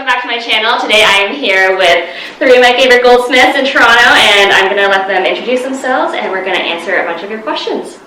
welcome back to my channel. Today I am here with 3 of my favorite goldsmiths in Toronto, and I'm going to let them introduce themselves and we're going to answer a bunch of your questions.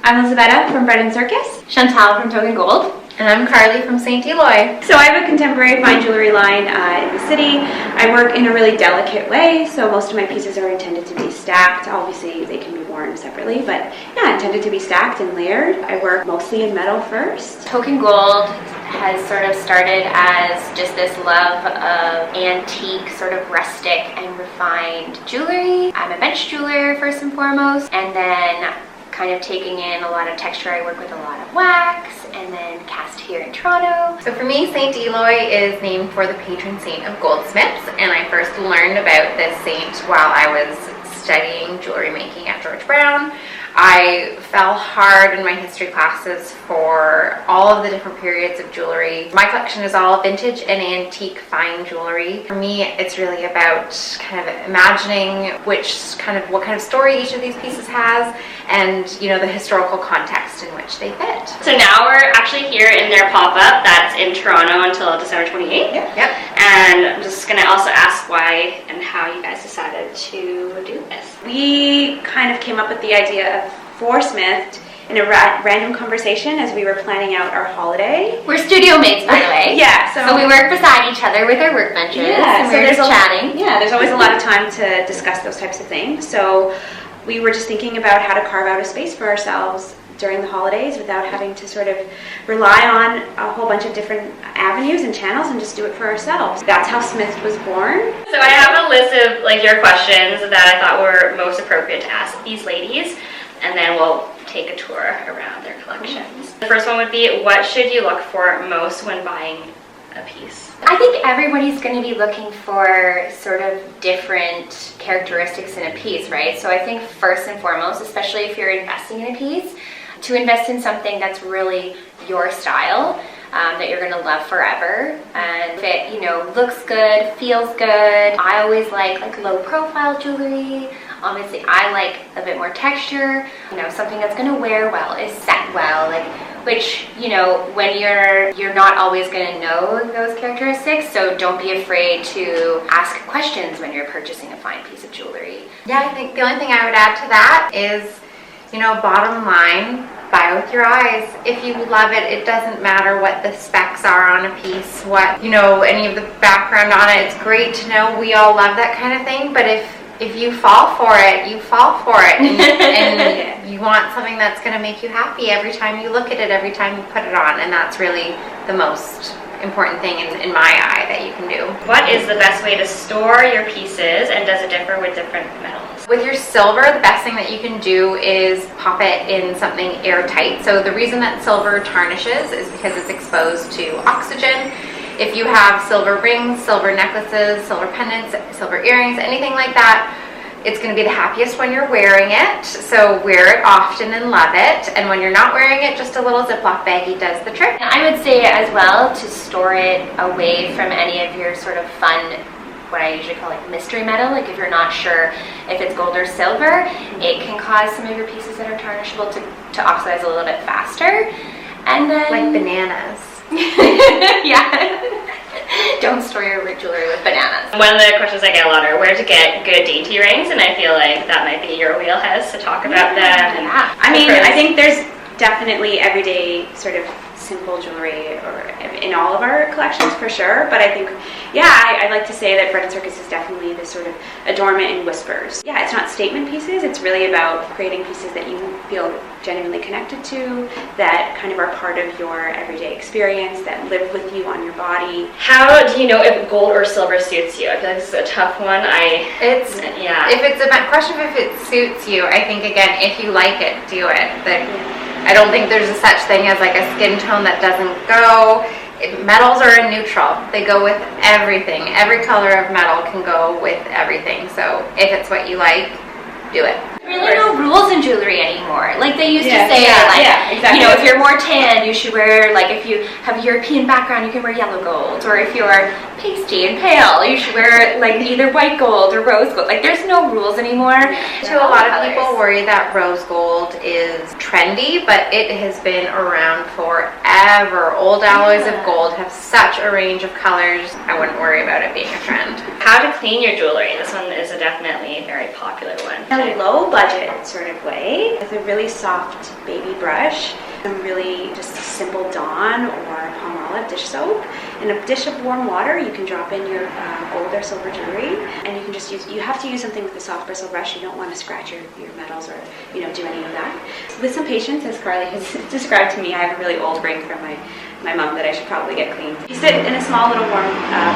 I'm Elizabeth from Bread and Circus. Chantal from Token Gold. And I'm Carly from St. Eloi. So I have a contemporary fine jewelry line in the city. I work in a really delicate way, so most of my pieces are intended to be stacked. Obviously they can be worn separately, but yeah, intended to be stacked and layered. I work mostly in metal first. Token Gold has sort of started as just this love of antique, sort of rustic and refined jewelry. I'm a bench jeweler first and foremost, and then kind of taking in a lot of texture. I work with a lot of wax and then cast here in Toronto. So for me, St. Eloi is named for the patron saint of goldsmiths, and I first learned about this saint while I was studying jewelry making at George Brown. I fell hard in my history classes for all of the different periods of jewelry. My collection is all vintage and antique fine jewelry. For me, it's really about kind of imagining what kind of story each of these pieces has, and the historical context in which they fit. So now we're actually here in their pop-up that's in Toronto until December 28th. Yep. And I'm just going to also ask why and how you guys decided to do this. We kind of came up with the idea of Smith in a random conversation as we were planning out our holiday. We're studio mates, by the way. Yeah, so we work beside each other with our workbenches, and we're just chatting. Yeah, there's always a lot of time to discuss those types of things. So we were just thinking about how to carve out a space for ourselves during the holidays without having to sort of rely on a whole bunch of different avenues and channels and just do it for ourselves. That's how Smith was born. So I have a list of your questions that I thought were most appropriate to ask these ladies, and then we'll take a tour around their collections. The first one would be, what should you look for most when buying a piece? I think everybody's going to be looking for sort of different characteristics in a piece, right? So I think first and foremost, especially if you're investing in a piece, to invest in something that's really your style, that you're going to love forever, and if it looks good, feels good. I always like low profile jewelry. Obviously I like a bit more texture, something that's going to wear well, is set well, which when you're not always going to know those characteristics, so don't be afraid to ask questions when you're purchasing a fine piece of jewelry. Yeah, I think the only thing I would add to that is, bottom line, buy with your eyes. If you love it, it doesn't matter what the specs are on a piece, what, any of the background on it. It's great to know. We all love that kind of thing, but if you fall for it, you fall for it, and you want something that's going to make you happy every time you look at it, every time you put it on, and that's really the most important thing in my eye that you can do. What is the best way to store your pieces, and does it differ with different metals? With your silver, the best thing that you can do is pop it in something airtight. So the reason that silver tarnishes is because it's exposed to oxygen. If you have silver rings, silver necklaces, silver pendants, silver earrings, anything like that, it's going to be the happiest when you're wearing it. So wear it often and love it. And when you're not wearing it, just a little Ziploc baggie does the trick. And I would say as well to store it away from any of your sort of fun, what I usually call mystery metal. If you're not sure if it's gold or silver, it can cause some of your pieces that are tarnishable to oxidize a little bit faster. And then like bananas. Yeah. Don't store your jewelry with bananas. One of the questions I get a lot are where to get good dainty rings, and I feel like that might be your wheelhouse to talk about them. Yeah. I think there's definitely everyday sort of simple jewelry in all of our collections for sure, but I think, I like to say that Bread and Circus is definitely this sort of adornment in whispers. Yeah, it's not statement pieces, it's really about creating pieces that you feel genuinely connected to, that kind of are part of your everyday experience, that live with you on your body. How do you know if gold or silver suits you? I feel like this is a tough one. If it's a question of if it suits you, I think again, if you like it, do it. I don't think there's a such thing as a skin tone that doesn't go. Metals are a neutral. They go with everything. Every color of metal can go with everything. So if it's what you like, do it. Really no rules in jewelry anymore. Like they used to Yeah, say, yeah, like, yeah, exactly. you know, if you're more tan, you should wear, like, if you have a European background, you can wear yellow gold. Or if you're pasty and pale, you should wear, like, either white gold or rose gold. Like, there's no rules anymore. To a lot of people worry that rose gold is trendy, but it has been around forever. Old alloys of gold have such a range of colors. I wouldn't worry about it being a trend. How to clean your jewelry. This one is a definitely very popular one. In a low budget sort of way, with a really soft baby brush, and really just simple Dawn or Palmolive dish soap. In a dish of warm water, you can drop in your gold or silver jewelry, and you can just use, you have to use something with a soft bristle brush. You don't want to scratch your metals or, you know, do any of that. With some patience, as Carly has described to me, I have a really old ring from my mom that I should probably get cleaned. You sit in a small little warm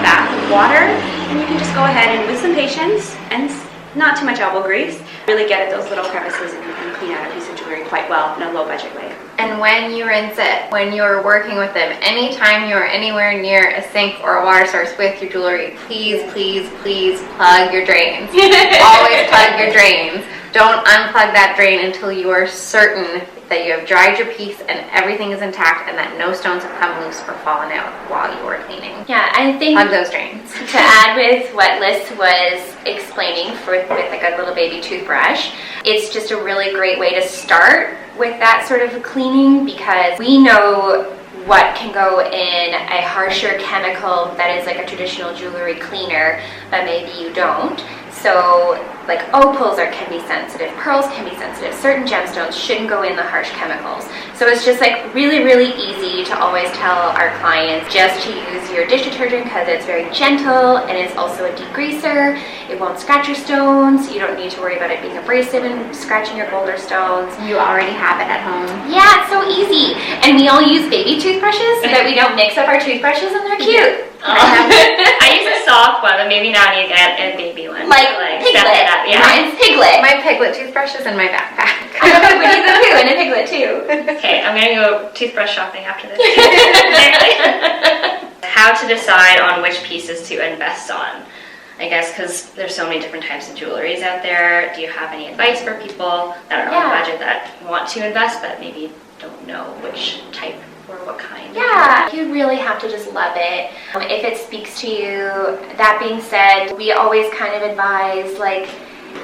bath of water, and you can just go ahead and with some patience and not too much elbow grease, really get at those little crevices and clean out a piece of jewelry quite well in a low budget way. And when you rinse it, when you're working with them, anytime you're anywhere near a sink or a water source with your jewelry, please, please, please plug your drains. Always plug your drains. Don't unplug that drain until you are certain that you have dried your piece and everything is intact and that no stones have come loose or fallen out while you were cleaning. Yeah, I think Plug those drains. to add with what Liz was explaining with like a little baby toothbrush, it's just a really great way to start with that sort of cleaning, because we know what can go in a harsher chemical that is like a traditional jewelry cleaner, but maybe you don't. So like opals can be sensitive, pearls can be sensitive, certain gemstones shouldn't go in the harsh chemicals. So it's just like really, really easy to always tell our clients just to use your dish detergent because it's very gentle and it's also a degreaser. It won't scratch your stones. You don't need to worry about it being abrasive and scratching your gold or stones. You already have it at home. Yeah, it's so easy. And we all use baby toothbrushes so that we don't mix up our toothbrushes and they're cute. I use a soft one, but maybe now I need to get a baby one. Like step Piglet. it up. Yeah. Mine's Piglet. My Piglet toothbrush is in my backpack. I have a Winnie the Pooh and a Piglet too. Okay, I'm gonna go toothbrush shopping after this. How to decide on which pieces to invest on? I guess because there's so many different types of jewelries out there. Do you have any advice for people that are on a budget that want to invest but maybe don't know which type or what kind? Yeah, you really have to just love it. If it speaks to you. That being said, we always kind of advise, like,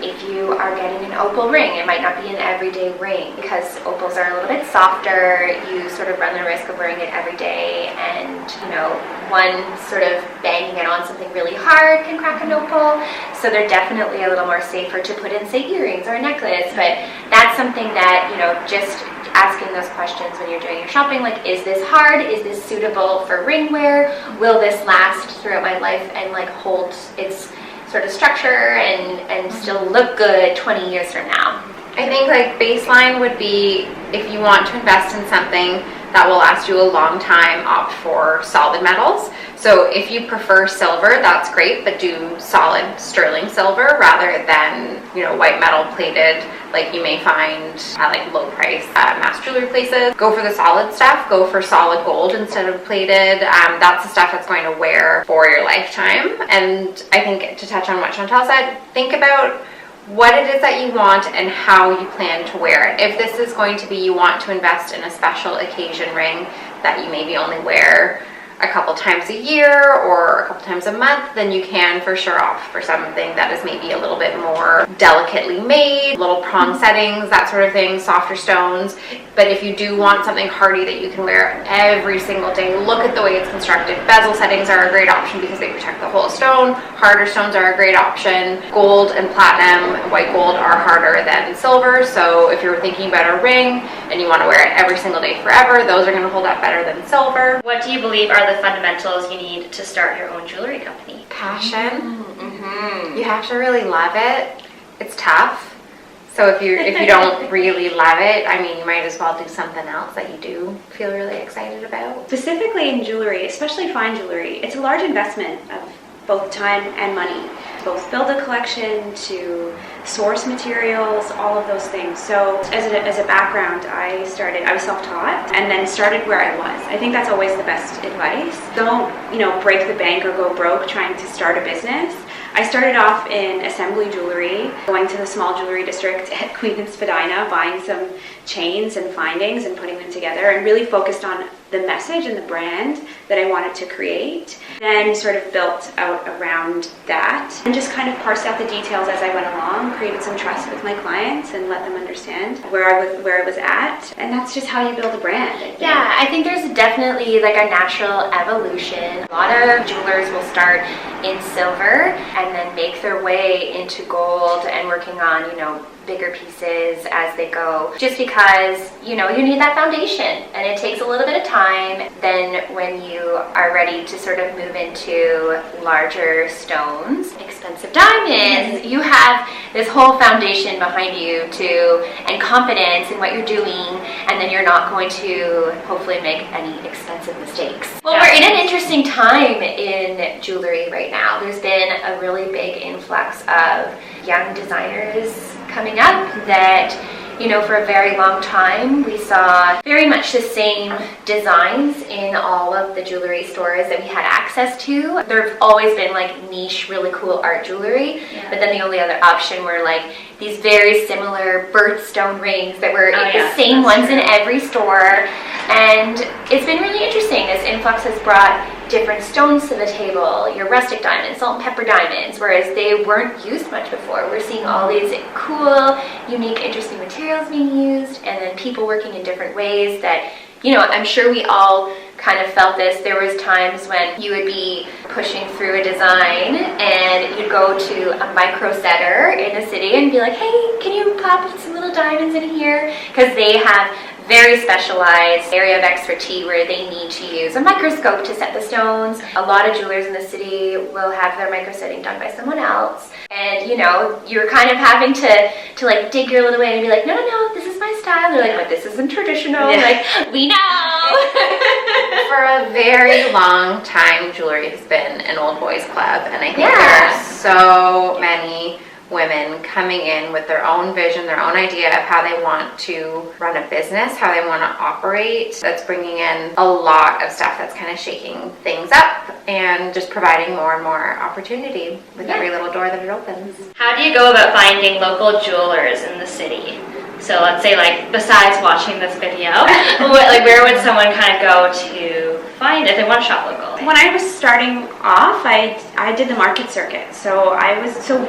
if you are getting an opal ring, it might not be an everyday ring because opals are a little bit softer. You sort of run the risk of wearing it every day, and you know, one sort of banging it on something really hard can crack an opal. So they're definitely a little more safer to put in, say, earrings or a necklace. But that's something that, you know, just asking those questions when you're doing your shopping, like, is this hard? Is this suitable for ring wear? Will this last throughout my life and like hold its sort of structure and still look good 20 years from now? I think like baseline would be, if you want to invest in something that will last you a long time, opt for solid metals. So if you prefer silver, that's great, but do solid sterling silver rather than, you know, white metal plated like you may find at like low price mass jewelry places. Go for the solid stuff. Go for solid gold instead of plated. That's the stuff that's going to wear for your lifetime. And I think to touch on what Chantal said, think about what it is that you want and how you plan to wear it. If this is going to be you want to invest in a special occasion ring that you maybe only wear a couple times a year or a couple times a month, then you can for sure opt for something that is maybe a little bit more delicately made, little prong settings, that sort of thing, softer stones. But if you do want something hardy that you can wear every single day, look at the way it's constructed. Bezel settings are a great option because they protect the whole stone. Harder stones are a great option. Gold and platinum, white gold are harder than silver. So if you're thinking about a ring and you want to wear it every single day forever, those are going to hold up better than silver. What do you believe are the fundamentals you need to start your own jewelry company? Passion. You have to really love it. It's tough. So if you don't really love it, I mean, you might as well do something else that you do feel really excited about. Specifically in jewelry, especially fine jewelry, it's a large investment of both time and money. both build a collection, to source materials, all of those things. So as a background, I was self-taught and then started where I was. I think that's always the best advice. Don't, break the bank or go broke trying to start a business. I started off in assembly jewelry, going to the small jewelry district at Queen and Spadina, buying some chains and findings and putting them together, and really focused on the message and the brand that I wanted to create. Then sort of built out around that and just kind of parsed out the details as I went along, created some trust with my clients and let them understand where I was at. And that's just how you build a brand, I think. Yeah, I think there's definitely like a natural evolution. A lot of jewelers will start in silver and then make their way into gold and working on, bigger pieces as they go, just because you need that foundation and it takes a little bit of time. Then when you are ready to sort of move into larger stones, expensive diamonds, you have this whole foundation behind you and confidence in what you're doing, and then you're not going to hopefully make any expensive mistakes. Well, we're in an interesting time in jewelry right now. There's been a really big influx of young designers coming up that, for a very long time, we saw very much the same designs in all of the jewelry stores that we had access to. There have always been like niche, really cool art jewelry, but then the only other option were like these very similar birthstone rings that were the same ones in every store. And it's been really interesting. This influx has brought different stones to the table, your rustic diamonds, salt and pepper diamonds, whereas they weren't used much before. We're seeing all these cool, unique, interesting materials being used, and then people working in different ways that, I'm sure we all kind of felt this. There was times when you would be pushing through a design and you'd go to a micro setter in a city and be like, hey, can you pop some little diamonds in here? Because they have very specialized area of expertise where they need to use a microscope to set the stones. A lot of jewelers in the city will have their microsetting done by someone else. And you're kind of having to like dig your little way and be like, no, this is my style. They're like, but this isn't traditional. Like, we know. For a very long time, jewelry has been an old boys club, and I think there are so many women coming in with their own vision, their own idea of how they want to run a business, how they want to operate. That's bringing in a lot of stuff that's kind of shaking things up and just providing more and more opportunity with every little door that it opens. How do you go about finding local jewelers in the city? So let's say, like, besides watching this video, where would someone kind of go to find if they want to shop local? When I was starting off, I did the market circuit. So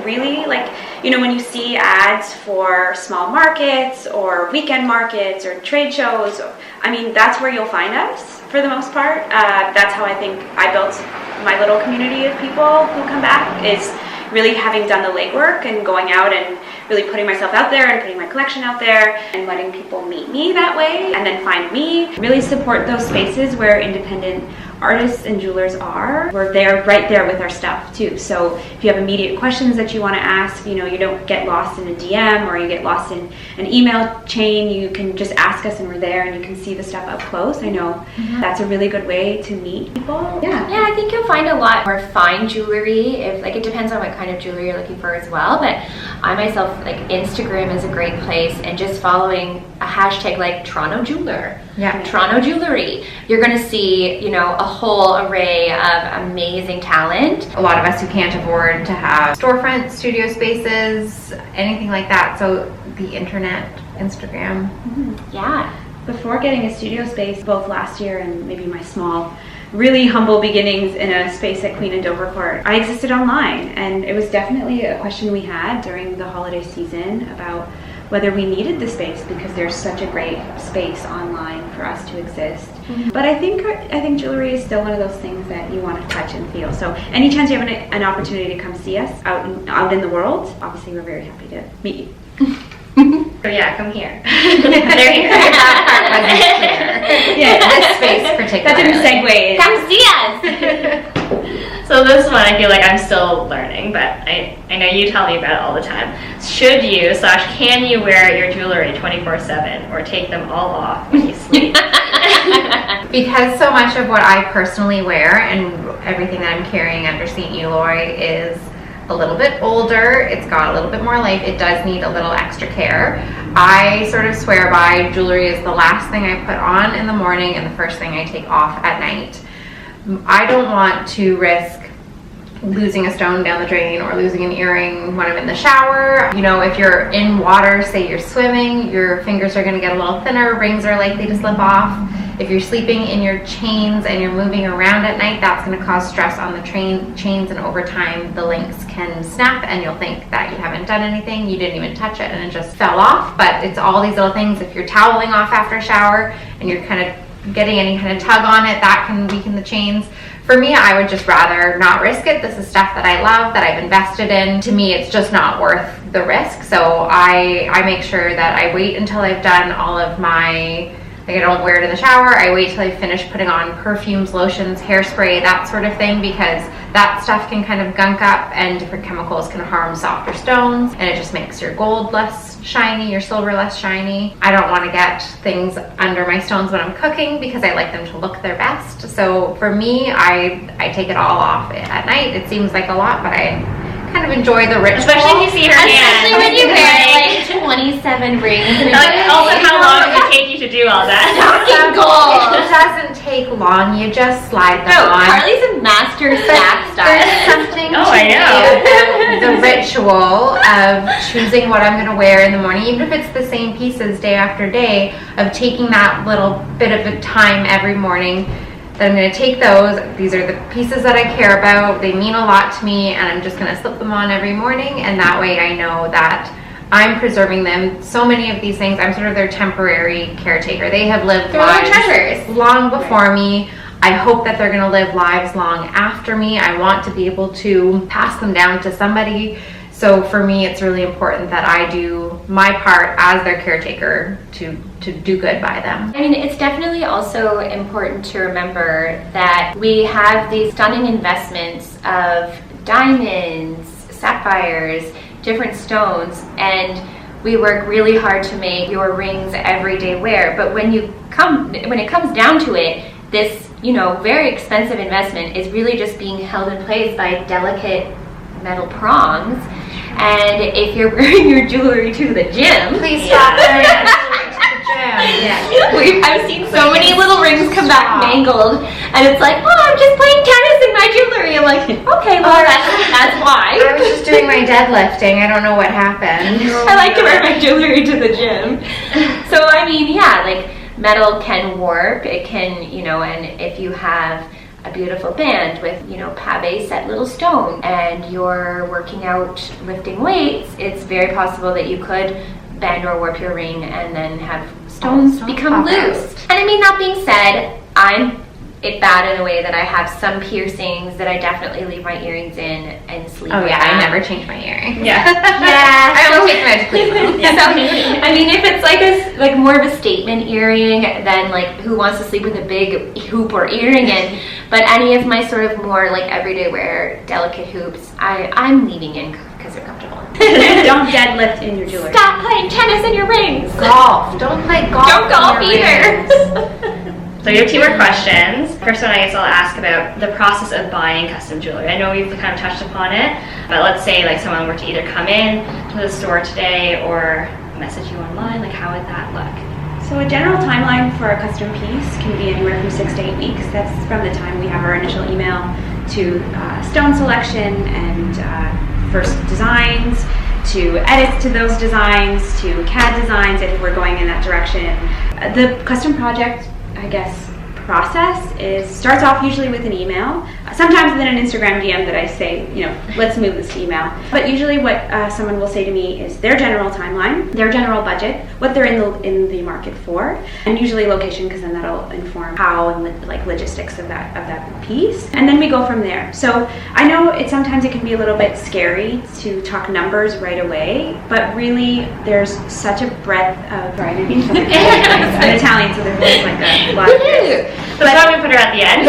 really, when you see ads for small markets or weekend markets or trade shows, that's where you'll find us for the most part. That's how I think I built my little community of people who come back, is really having done the legwork and going out and really putting myself out there and putting my collection out there and letting people meet me that way and then find me. Really support those spaces where independent artists and jewelers are. We're there, right there with our stuff too. So if you have immediate questions that you want to ask, you don't get lost in a DM or you get lost in an email chain, you can just ask us and we're there and you can see the stuff up close. I know that's a really good way to meet people. Yeah, I think you'll find a lot more fine jewelry. It depends on what kind of jewelry you're looking for as well. But I myself, Instagram is a great place, and just following a hashtag like Toronto Jeweler. Toronto Jewelry. You're going to see, a whole array of amazing talent. A lot of us who can't afford to have storefront studio spaces, anything like that. So the internet, Instagram. Yeah. Before getting a studio space, both last year and maybe my small, really humble beginnings in a space at Queen and Dovercourt, I existed online, and it was definitely a question we had during the holiday season about whether we needed the space because there's such a great space online for us to exist. But I think jewelry is still one of those things that you want to touch and feel. So any chance you have an opportunity to come see us out in the world, obviously we're very happy to meet you. So yeah, come here. They're here. This space particularly. That didn't segue in. Come see us. So this one I feel like I'm still learning, but I know you tell me about it all the time. Should you / can you wear your jewelry 24/7 or take them all off when you sleep? Because so much of what I personally wear and everything that I'm carrying under St. ELOI is a little bit older, it's got a little bit more life, it does need a little extra care. I sort of swear by jewelry is the last thing I put on in the morning and the first thing I take off at night. I don't want to risk losing a stone down the drain or losing an earring when I'm in the shower. You know, if you're in water, say you're swimming, your fingers are going to get a little thinner, rings are likely to slip off. If you're sleeping in your chains and you're moving around at night, that's going to cause stress on the chains, and over time the links can snap and you'll think that you haven't done anything, you didn't even touch it and it just fell off. But it's all these little things. If you're toweling off after a shower and you're kind of getting any kind of tug on it, that can weaken the chains. For me, I would just rather not risk it. This is stuff that I love, that I've invested in. To me, it's just not worth the risk. So I make sure that I wait until I've done all of my, like, I don't wear it in the shower. I wait till I finish putting on perfumes, lotions, hairspray, that sort of thing, because that stuff can kind of gunk up and different chemicals can harm softer stones, and it just makes your gold less shiny, your silver less shiny. I don't want to get things under my stones when I'm cooking because I like them to look their best. So for me, I take it all off at night. It seems like a lot, but I kind of enjoy the ritual. Especially if you see her hand. Especially when you wear like 27 rings. Like, also, how long does it take you to do all that? Fucking gold. It doesn't take long. You just slide them No, on. Carly's a master stack There's style. something Oh, to I know. the ritual of choosing what I'm going to wear in the morning, even if it's the same pieces day after day, of taking that little bit of a time every morning. That I'm going to take those. These are the pieces that I care about. They mean a lot to me, and I'm just going to slip them on every morning, and that way I know that I'm preserving them. So many of these things, I'm sort of their temporary caretaker. They have lived lives treasures long before me. I hope that they're going to live lives long after me. I want to be able to pass them down to somebody. So for me, it's really important that I do my part as their caretaker to do good by them. I mean, it's definitely also important to remember that we have these stunning investments of diamonds, sapphires, different stones, and we work really hard to make your rings everyday wear. But when it comes down to it, this, you know, very expensive investment is really just being held in place by delicate metal prongs. And if you're wearing your jewelry to the gym, Please stop wearing your jewelry to the gym. I've seen so many little rings come back mangled, and it's like, oh, I'm just playing tennis in my jewelry. I'm like, okay, well, that's why. I was just doing my deadlifting. I don't know what happened. I like to wear my jewelry to the gym. So, I mean, yeah, like, metal can warp. It can, you know, and if you have a beautiful band with, you know, pave set little stone and you're working out lifting weights, it's very possible that you could bend or warp your ring and then have stones become loose. And I mean, that being said, I'm bad in a way that I have some piercings that I definitely leave my earrings in and sleep Oh with yeah, them. I never change my earrings. Yeah. Yeah. I only take them out to clean them. So, I mean, if it's like more of a statement earring, then like who wants to sleep with a big hoop or earring in? But any of my sort of more like everyday wear, delicate hoops, I'm leaving in because they're comfortable. Don't deadlift in your jewelry. Stop playing tennis in your rings. Golf. Don't play golf. Don't in golf your either. rings. So you have 2 more questions. First one, I guess I'll ask about the process of buying custom jewelry. I know we've kind of touched upon it, but let's say like someone were to either come in to the store today or message you online, like how would that look? So a general timeline for a custom piece can be anywhere from 6 to 8 weeks. That's from the time we have our initial email to stone selection and first designs, to edits to those designs, to CAD designs if we're going in that direction. The custom project, I guess, process starts off usually with an email, sometimes then an Instagram DM that I say, you know, let's move this to email. But usually what someone will say to me is their general timeline, their general budget, what they're in the market for, and usually location, because then that'll inform how and like logistics of that piece. And then we go from there. So I know sometimes it can be a little bit scary to talk numbers right away, but really there's such a breadth of, sorry, I didn't mean to I'm Italian, so there's always like a lot of this. That's why we put her at the end.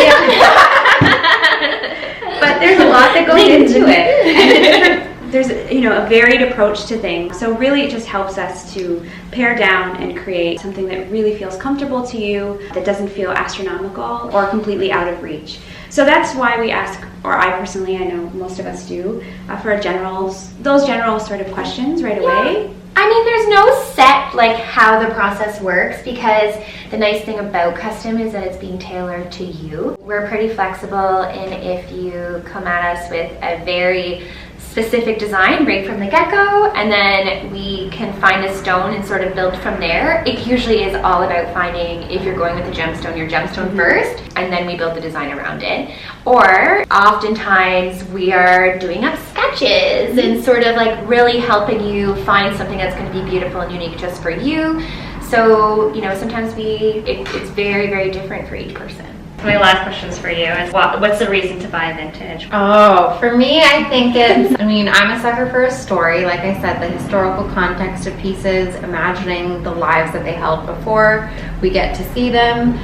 But there's a lot that goes into it. And there's a varied approach to things. So really it just helps us to pare down and create something that really feels comfortable to you, that doesn't feel astronomical or completely out of reach. So that's why we ask, or I personally, I know most of us do, for those general sort of questions right away. I mean, there's no set like how the process works, because the nice thing about custom is that it's being tailored to you. We're pretty flexible, and if you come at us with a very specific design right from the get-go, and then we can find a stone and sort of build from there. It usually is all about finding, if you're going with a gemstone, your gemstone first, and then we build the design around it. Or oftentimes we are doing up sketches and sort of like really helping you find something that's going to be beautiful and unique just for you. So, you know, sometimes it's very, very different for each person. My last question is for you. Is what's the reason to buy vintage? Oh, for me, I think I mean, I'm a sucker for a story. Like I said, the historical context of pieces, imagining the lives that they held before we get to see them.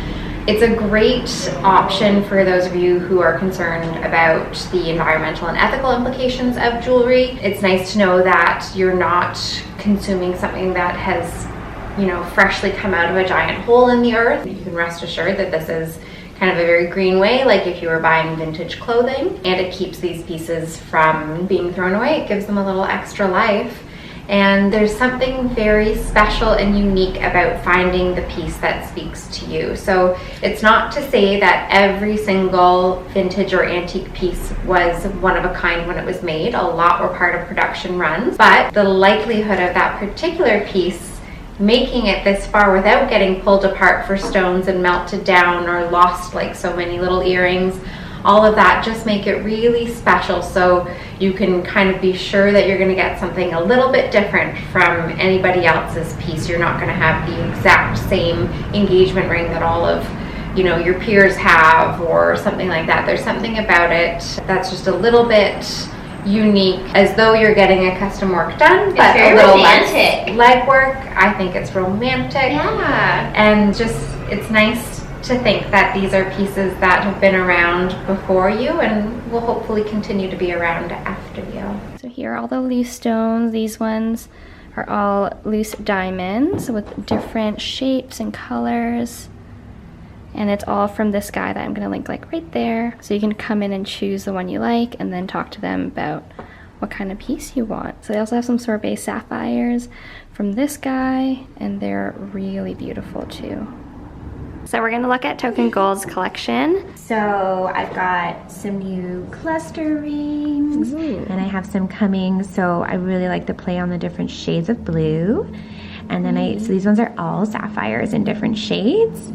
It's a great option for those of you who are concerned about the environmental and ethical implications of jewelry. It's nice to know that you're not consuming something that has, you know, freshly come out of a giant hole in the earth. You can rest assured that this is kind of a very green way, like if you were buying vintage clothing, and it keeps these pieces from being thrown away. It gives them a little extra life. And there's something very special and unique about finding the piece that speaks to you. So it's not to say that every single vintage or antique piece was one of a kind when it was made. A lot were part of production runs, but the likelihood of that particular piece making it this far without getting pulled apart for stones and melted down or lost like so many little earrings, all of that just make it really special, so you can kind of be sure that you're going to get something a little bit different from anybody else's piece. You're not going to have the exact same engagement ring that all of, you know, your peers have or something like that. There's something about it that's just a little bit unique, as though you're getting a custom work done, but a little less legwork. I think it's romantic. Yeah. And just, it's nice to think that these are pieces that have been around before you and will hopefully continue to be around after you. So here are all the loose stones. These ones are all loose diamonds with different shapes and colors. And it's all from this guy that I'm gonna link like right there. So you can come in and choose the one you like and then talk to them about what kind of piece you want. So they also have some sorbet sapphires from this guy, and they're really beautiful too. So we're gonna look at Token Gold's collection. So I've got some new cluster rings, and I have some coming. So I really like the play on the different shades of blue. And then so these ones are all sapphires in different shades.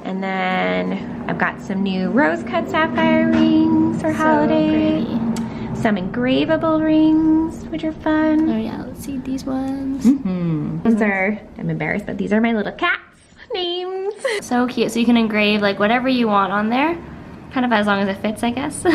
And then I've got some new rose cut sapphire rings for holiday. Some engravable rings, which are fun. Oh yeah, let's see these ones. These are, I'm embarrassed, but these are my little cats' names. So cute. So you can engrave like whatever you want on there, kind of as long as it fits, I guess. The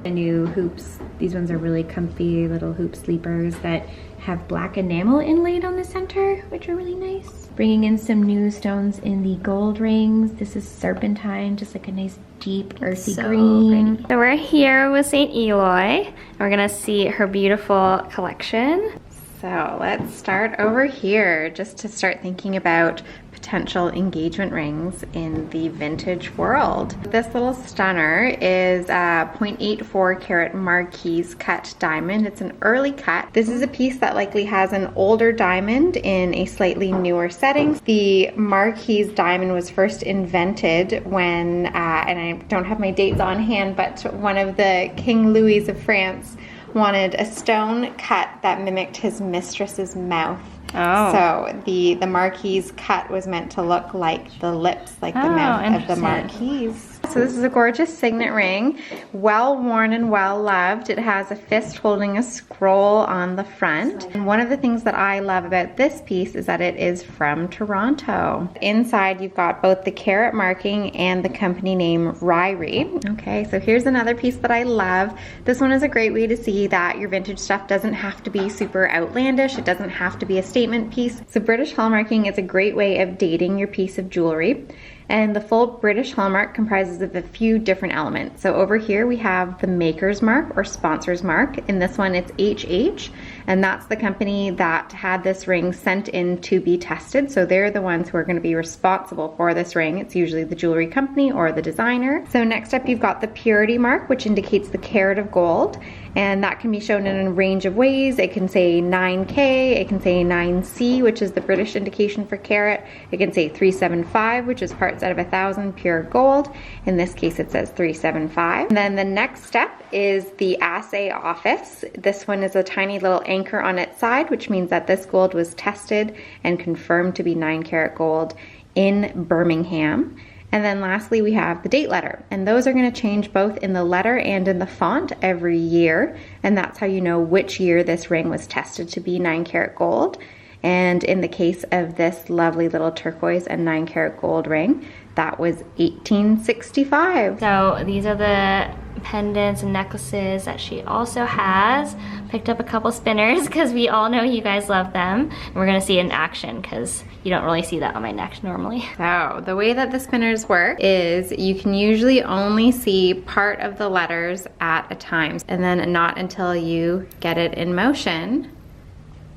new hoops. These ones are really comfy little hoop sleepers that have black enamel inlaid on the center, which are really nice. Bringing in some new stones in the gold rings. This is serpentine, just like a nice deep earthy green. Pretty. So we're here with St. Eloi, and we're gonna see her beautiful collection. So let's start over here just to start thinking about potential engagement rings in the vintage world. This little stunner is a 0.84 carat Marquise cut diamond. It's an early cut. This is a piece that likely has an older diamond in a slightly newer setting. The Marquise diamond was first invented when, and I don't have my dates on hand, but one of the King Louis of France wanted a stone cut that mimicked his mistress's mouth. Oh. So the Marquise cut was meant to look like the lips, like the mouth of the Marquise. So this is a gorgeous signet ring, well worn and well loved. It has a fist holding a scroll on the front. And one of the things that I love about this piece is that it is from Toronto. Inside you've got both the carat marking and the company name Ryrie. Okay, so here's another piece that I love. This one is a great way to see that your vintage stuff doesn't have to be super outlandish. It doesn't have to be a statement piece. So British hallmarking is a great way of dating your piece of jewelry. And the full British hallmark comprises of a few different elements. So over here we have the maker's mark or sponsor's mark. In this one it's HH, and that's the company that had this ring sent in to be tested. So they're the ones who are going to be responsible for this ring. It's usually the jewelry company or the designer. So next up you've got the purity mark, which indicates the carat of gold. And that can be shown in a range of ways. It can say 9K, it can say 9C, which is the British indication for carat. It can say 375, which is parts out of 1,000 pure gold. In this case, it says 375. And then the next step is the assay office. This one is a tiny little anchor on its side, which means that this gold was tested and confirmed to be 9 karat gold in Birmingham. And then lastly, we have the date letter, and those are going to change both in the letter and in the font every year, and that's how you know which year this ring was tested to be 9 karat gold. And in the case of this lovely little turquoise and 9 karat gold ring, that was 1865. So these are the pendants and necklaces that she also has. Picked up a couple spinners because we all know you guys love them. And we're gonna see it in action because you don't really see that on my neck normally. So the way that the spinners work is you can usually only see part of the letters at a time, and then not until you get it in motion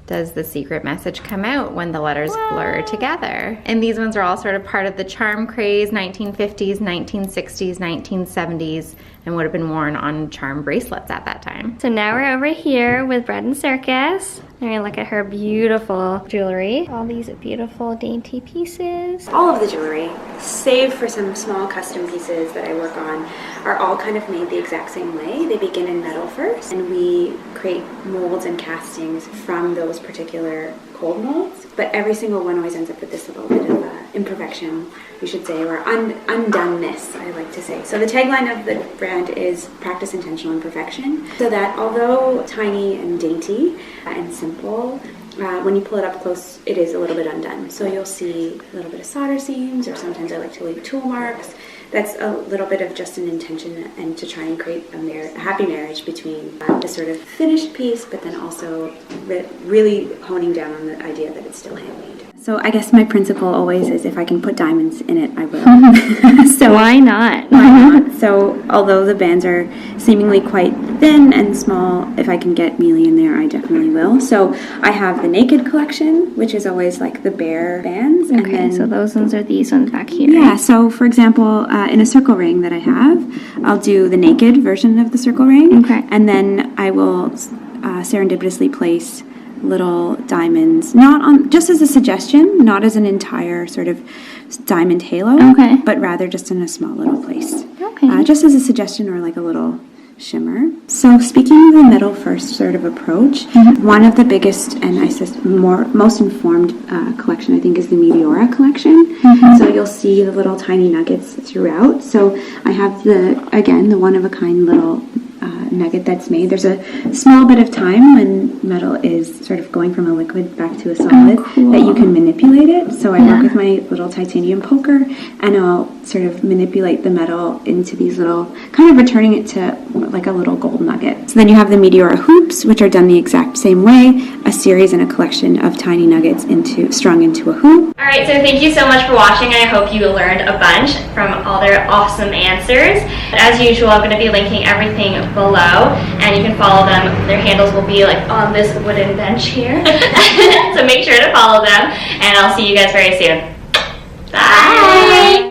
does the secret message come out when the letters blur together. And these ones are all sort of part of the charm craze, 1950s, 1960s, 1970s, and would have been worn on charm bracelets at that time. So now we're over here with Bread and Circus. We're gonna look at her beautiful jewelry. All these beautiful dainty pieces. All of the jewelry, save for some small custom pieces that I work on, are all kind of made the exact same way. They begin in metal first, and we create molds and castings from those particular cold molds. But every single one always ends up with this little bit of imperfection, you should say, or undoneness, I like to say. So the tagline of the brand is practice intentional imperfection, so that although tiny and dainty and simple, when you pull it up close, it is a little bit undone. So you'll see a little bit of solder seams, or sometimes I like to leave tool marks. That's a little bit of just an intention and to try and create a happy marriage between the sort of finished piece, but then also really honing down on the idea that it's still handmade. So I guess my principle always is if I can put diamonds in it, I will. So why not? Why not? So although the bands are seemingly quite thin and small, if I can get mealy in there, I definitely will. So I have the naked collection, which is always like the bare bands. Okay, and then, so those ones are these ones back here. Yeah, so for example, in a circle ring that I have, I'll do the naked version of the circle ring. Okay. And then I will serendipitously place little diamonds, not on, just as a suggestion, not as an entire sort of diamond halo, okay, but rather just in a small little place. Okay. Just as a suggestion, or like a little shimmer. So speaking of the metal first sort of approach, one of the biggest and most informed collection, I think, is the Meteora collection. So you'll see the little tiny nuggets throughout. So I have the one of a kind little nugget that's made. There's a small bit of time when metal is sort of going from a liquid back to a solid that you can manipulate it. So I work with my little titanium poker, and I'll sort of manipulate the metal into these little, kind of returning it to like a little gold nugget. So then you have the Meteora hoops, which are done the exact same way, a series and a collection of tiny nuggets strung into a hoop. All right, so thank you so much for watching. I hope you learned a bunch from all their awesome answers. As usual, I'm going to be linking everything below, and you can follow them. Their handles will be like on this wooden bench here. So make sure to follow them, and I'll see you guys very soon. Bye!